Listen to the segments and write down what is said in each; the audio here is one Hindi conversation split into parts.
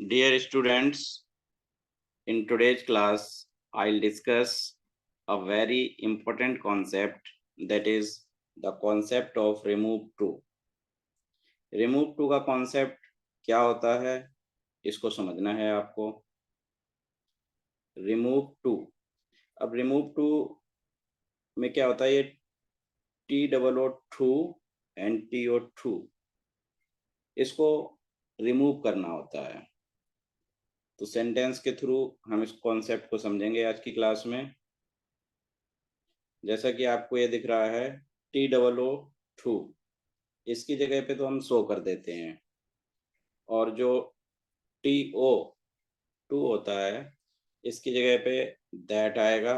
Dear students, in today's class, I'll discuss a very important concept, that is the concept of remove to. remove to का concept क्या होता है, इसको समझना है आपको। remove to, अब remove to में क्या होता है, ये TOO too and TO to, इसको रिमूव करना होता है। तो सेंटेंस के थ्रू हम इस कॉन्सेप्ट को समझेंगे आज की क्लास में। जैसा कि आपको ये दिख रहा है TOO टू, इसकी जगह पे तो हम सो कर देते हैं, और जो TO टू होता है इसकी जगह पे दैट आएगा,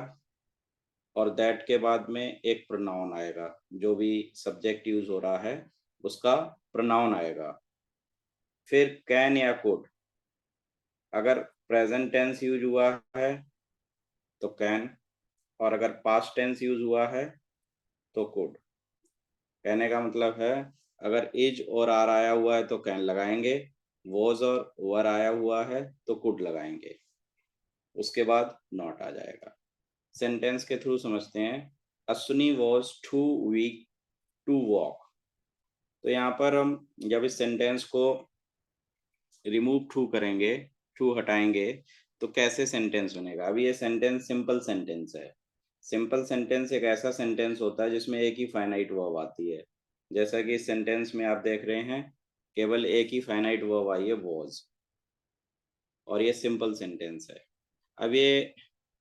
और दैट के बाद में एक प्रोनाउन आएगा, जो भी सब्जेक्ट यूज हो रहा है उसका प्रोनाउन आएगा। फिर कैन या कुड, अगर प्रेजेंट टेंस यूज हुआ है तो कैन, और अगर पास्ट टेंस यूज हुआ है तो कुड। कहने का मतलब है, अगर इज और आर आया हुआ है तो कैन लगाएंगे, वॉज और वर आया हुआ है तो कुड लगाएंगे, उसके बाद नॉट आ जाएगा। सेंटेंस के थ्रू समझते हैं। Ashwini was too weak to walk. तो यहाँ पर हम जब इस सेंटेंस को रिमूव टू करेंगे, टू हटाएंगे, तो कैसे सेंटेंस बनेगा। अभी ये सेंटेंस सिंपल सेंटेंस है। सिंपल सेंटेंस एक ऐसा सेंटेंस होता है जिसमें एक ही फाइनाइट वर्ब आती है। जैसा कि इस सेंटेंस में आप देख रहे हैं, केवल एक ही फाइनाइट वर्ब आई है, वॉज, और ये सिंपल सेंटेंस है। अब ये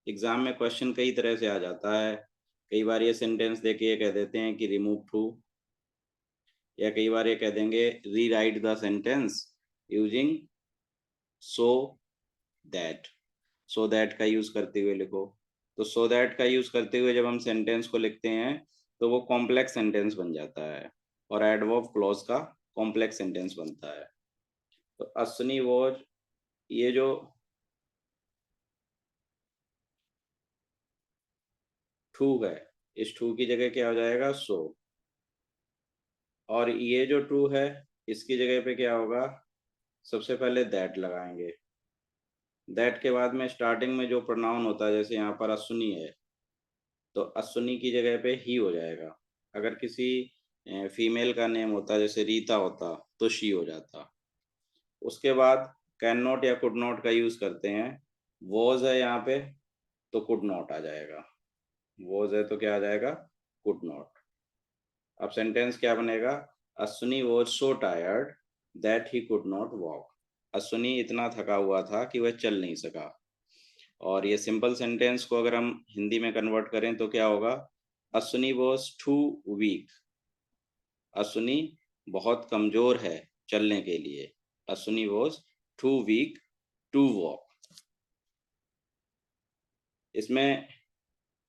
एग्जाम में क्वेश्चन कई तरह से आ जाता है। कई बार ये सेंटेंस देके ये कह देते हैं कि रिमूव टू, या कई बार ये कह देंगे री right the sentence using so that. So that का यूज करते हुए लिखो। तो सो दैट का यूज करते हुए जब हम सेंटेंस को लिखते हैं तो वो कॉम्प्लेक्स सेंटेंस बन जाता है, और एडवर्ब क्लॉज का कॉम्प्लेक्स सेंटेंस बनता है। तो अश्विनी वॉज, ये जो टू है, इस टू की जगह क्या हो जाएगा, सो। और ये जो टू है इसकी जगह पे क्या होगा, सबसे पहले दैट लगाएंगे। दैट के बाद में स्टार्टिंग में जो प्रोनाउन होता है, जैसे यहाँ पर अश्विनी है तो अश्विनी की जगह पे ही हो जाएगा। अगर किसी फीमेल का नेम होता जैसे रीता होता तो शी हो जाता। उसके बाद कैन नॉट या कुड नॉट का यूज करते हैं। वॉज है यहाँ पे तो कुड नॉट आ जाएगा, वॉज है तो क्या आ जाएगा, कुड नॉट। अब सेंटेंस क्या बनेगा, Ashwini was so tired that he could not walk. Ashwini इतना थका हुआ था कि वह चल नहीं सका। और ये सिंपल सेंटेंस को अगर हम हिंदी में कन्वर्ट करें तो क्या होगा, Ashwini was too weak. Ashwini बहुत कमजोर है चलने के लिए। Ashwini was too weak to walk. इसमें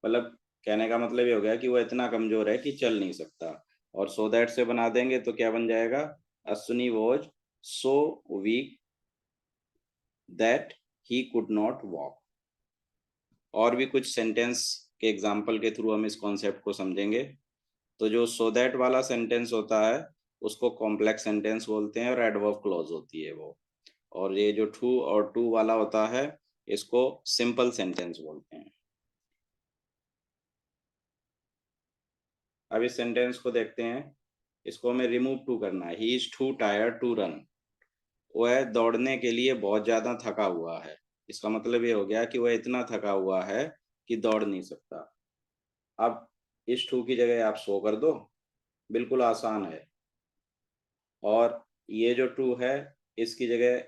मतलब कहने का मतलब ये हो गया कि वो इतना कमजोर है कि चल नहीं सकता। और सो दैट से बना देंगे तो क्या बन जाएगा, Ashwini was so weak that he could not walk. और भी कुछ सेंटेंस के एग्जाम्पल के थ्रू हम इस कॉन्सेप्ट को समझेंगे। तो जो सो दैट वाला सेंटेंस होता है उसको कॉम्प्लेक्स सेंटेंस बोलते हैं, और एडवर्ब क्लॉज होती है वो। और ये जो टू और टू वाला होता है इसको सिंपल सेंटेंस बोलते हैं। अब इस सेंटेंस को देखते हैं। इसको हमें रिमूव टू करना है। He is too tired to run. वह दौड़ने के लिए बहुत ज्यादा थका हुआ है। इसका मतलब ये हो गया कि वह इतना थका हुआ है कि दौड़ नहीं सकता। अब इस टू की जगह आप सो कर दो, बिल्कुल आसान है। और ये जो टू है इसकी जगह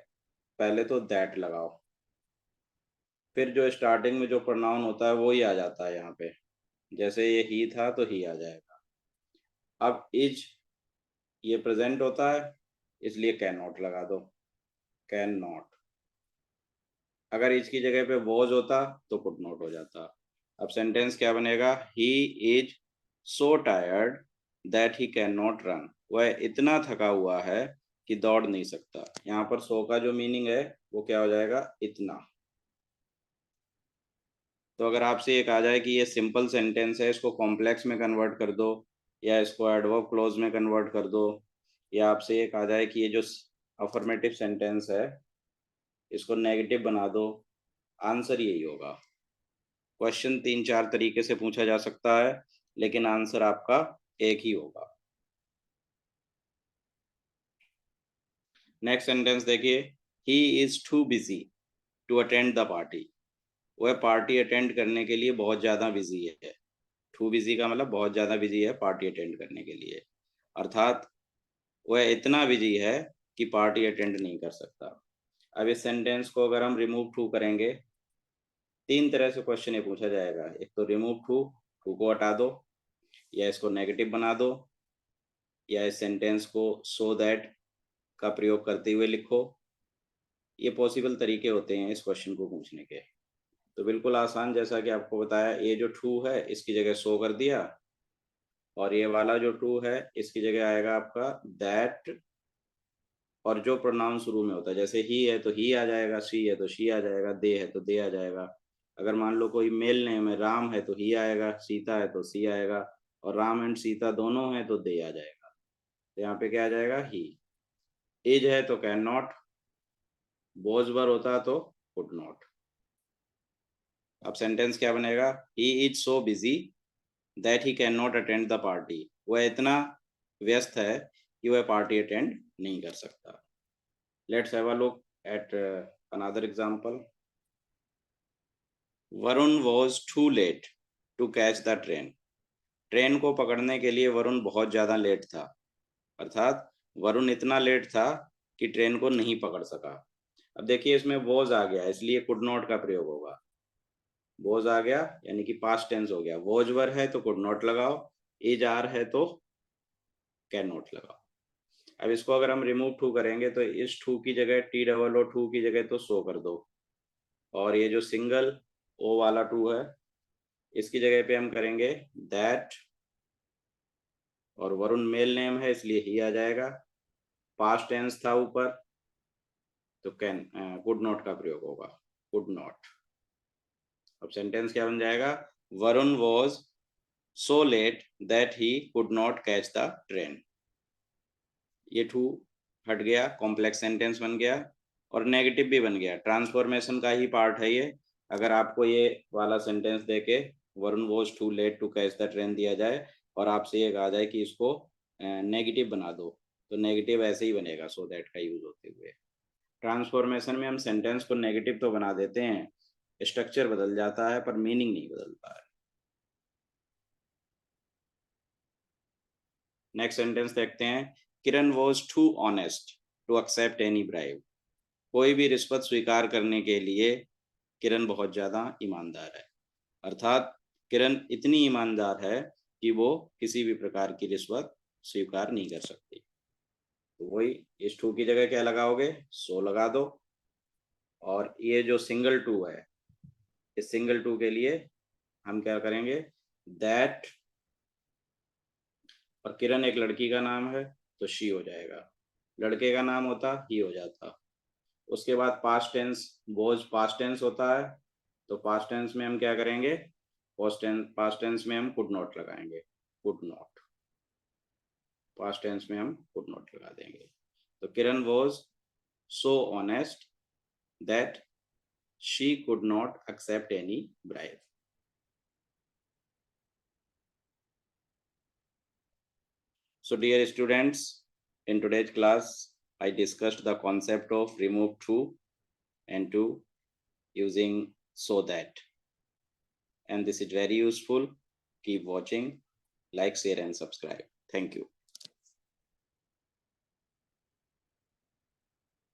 पहले तो दैट लगाओ, फिर जो स्टार्टिंग में जो प्रोनाउन होता है वो ही आ जाता है यहाँ पे। जैसे ये ही था तो ही आ जाएगा। अब इज, ये प्रेजेंट होता है इसलिए कैन नॉट लगा दो, कैन नॉट। अगर इज की जगह पे वॉज होता तो कुड नॉट हो जाता। अब सेंटेंस क्या बनेगा, he is so tired that he can not run. वह इतना थका हुआ है कि दौड़ नहीं सकता। यहाँ पर सो का जो मीनिंग है वो क्या हो जाएगा, इतना। तो अगर आपसे ये कहा जाए कि ये सिंपल सेंटेंस है, इसको कॉम्प्लेक्स में कन्वर्ट कर दो, या इसको एडवर्ब क्लॉज में कन्वर्ट कर दो, या आपसे ये कहा जाए कि ये जो अफर्मेटिव सेंटेंस है इसको नेगेटिव बना दो, आंसर यही होगा। क्वेश्चन 3-4 तरीके से पूछा जा सकता है, लेकिन आंसर आपका एक ही होगा। नेक्स्ट सेंटेंस देखिए, he is too busy to attend the party. वह पार्टी अटेंड करने के लिए बहुत ज़्यादा बिजी है। टू बिजी का मतलब बहुत ज़्यादा बिजी है पार्टी अटेंड करने के लिए, अर्थात वह इतना बिजी है कि पार्टी अटेंड नहीं कर सकता। अब इस सेंटेंस को अगर हम रिमूव टू करेंगे, 3 तरह से क्वेश्चन ये पूछा जाएगा। एक तो रिमूव टू, टू को हटा दो, या इसको नेगेटिव बना दो, या इस सेंटेंस को सो दैट का प्रयोग करते हुए लिखो। ये पॉसिबल तरीके होते हैं इस क्वेश्चन को पूछने के। तो बिल्कुल आसान, जैसा कि आपको बताया, ये जो टू है इसकी जगह सो कर दिया, और ये वाला जो टू है इसकी जगह आएगा आपका दैट, और जो प्रोनाउन शुरू में होता है, जैसे ही है तो ही आ जाएगा, शी है तो शी आ जाएगा, दे है तो दे आ जाएगा। अगर मान लो कोई मेल नेम है, राम है तो ही आएगा, सीता है तो सी आएगा, और राम एंड सीता दोनों है तो दे आ जाएगा। तो यहाँ पे क्या आ जाएगा, ही। इज है तो कैन नॉट, बोझवर होता तो कुड नॉट। अब सेंटेंस क्या बनेगा, he is so busy that he can not attend the party. वह इतना व्यस्त है कि वह पार्टी अटेंड नहीं कर सकता। Let's have a look at another example. Varun was too late to catch the train. Train को पकड़ने के लिए वरुण बहुत ज़्यादा लेट था, अर्थात वरुण इतना लेट था कि ट्रेन को नहीं पकड़ सका। अब देखिए इसमें वॉज आ गया, इसलिए कुड नॉट का प्रयोग होगा। वॉज आ गया यानी कि पास्ट टेंस हो गया, वॉज वर है तो कुड नॉट लगाओ, इज आर है तो कैन नॉट लगाओ। अब इसको अगर हम रिमूव टू करेंगे तो इस टू की जगह टी डबल ओ टू की जगह तो सो कर दो, और ये जो सिंगल ओ वाला टू है इसकी जगह पे हम करेंगे दैट, और वरुण मेल नेम है इसलिए ही आ जाएगा। पास्ट टेंस था ऊपर तो कैन, कुड नॉट का प्रयोग होगा, कुड नॉट। अब सेंटेंस क्या बन जाएगा, Varun was so let that he could not catch the train. ये टू हट गया, कॉम्प्लेक्स सेंटेंस बन गया, और नेगेटिव भी बन गया। ट्रांसफॉर्मेशन का ही पार्ट है ये। अगर आपको ये वाला सेंटेंस देके Varun was too late to catch the train दिया जाए और आपसे ये कहा जाए कि इसको नेगेटिव बना दो, तो नेगेटिव ऐसे ही बनेगा सो दैट का यूज होते हुए। ट्रांसफॉर्मेशन में हम सेंटेंस को नेगेटिव तो बना देते हैं, स्ट्रक्चर बदल जाता है पर मीनिंग नहीं बदलता है। नेक्स्ट सेंटेंस देखते हैं, Kiran was too honest to accept any bribe. कोई भी रिश्वत स्वीकार करने के लिए किरण बहुत ज़्यादा ईमानदार है, अर्थात किरण इतनी ईमानदार है कि वो किसी भी प्रकार की रिश्वत स्वीकार नहीं कर सकती। तो वही, इस टू की जगह क्या लगाओगे, सो लगा दो, और ये जो सिंगल टू है इस सिंगल टू के लिए हम क्या करेंगे, दैट, और किरण एक लड़की का नाम है तो शी हो जाएगा, लड़के का नाम होता ही हो जाता। उसके बाद पास्ट टेंस, बोझ पास्ट टेंस होता है, तो पास्ट टेंस में हम क्या करेंगे, पास्ट टेंस में हम कुड नॉट लगाएंगे, कुड नॉट। पास्ट टेंस में हम कुड नॉट लगा देंगे। तो Kiran was so honest that she could not accept any bribe. So dear students, in today's class, I discussed the concept of remove to and to using so that. And this is very useful. Keep watching, like, share and subscribe. Thank you.